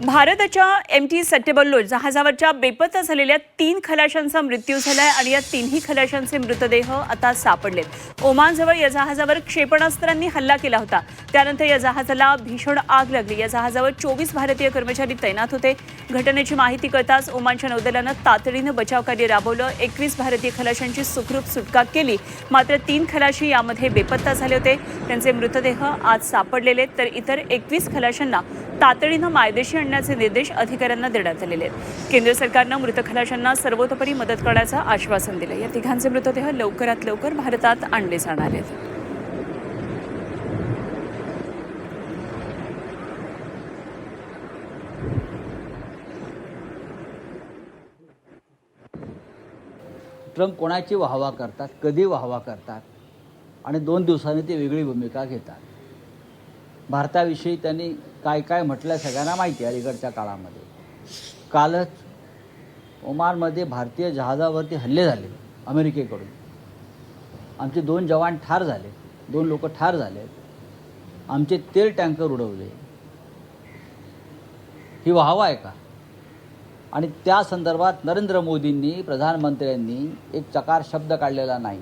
भारताच्या MT सट्टेबल्लोळ जहाजावरच्या बेपत्ता झालेल्या 3 खलाशांचा मृत्यू झालाय आणि या तिन्ही खलाशांचे मृतदेह आता सापडलेत। ओमानजवळ या जहाजावर क्षेपणास्त्रांनी हल्ला केला होता। त्यानंतर या जहाजाला भीषण आग लागली। या जहाजावर 24 भारतीय कर्मचारी तैनात होते। घटनेची माहिती कळताच ओमानच्या नौदलानं तातडीनं बचावकार्य राबवलं। 21 भारतीय खलाशांची सुखरूप सुटका केली। मात्र 3 खलाशी यामध्ये बेपत्ता झाले होते। त्यांचे मृतदेह आज सापडलेले तर इतर 21 खलाशांना तातडीनं मायदेशी आणण्याचे निर्देश अधिकाऱ्यांना देण्यात आलेले आहेत। केंद्र सरकारनं मृत खलाशांना सर्वतोपरी मदत करण्याचं आश्वासन दिलं। या तिघांचे मृतदेह लवकरात लवकर भारतात आणले जाणार आहेत। ट्रम्प कोणाची वाहवा करतात, कधी वाहवा करतात आणि 2 दिवसांनी ते वेगळी भूमिका घेतात। भारताविषयी त्यांनी काय काय म्हटलं सगळ्यांना माहिती आहे। अलीकडच्या काळामध्ये कालच ओमानमध्ये भारतीय जहाजावरती हल्ले झाले अमेरिकेकडून। आमचे 2 जवान ठार झाले, 2 लोक ठार झाले। आमचे तेल टँकर उडवले। ही वाहवा आहे का? आणि त्या संदर्भात नरेंद्र मोदींनी, प्रधानमंत्र्यांनी एक चकार शब्द काढलेला नाही।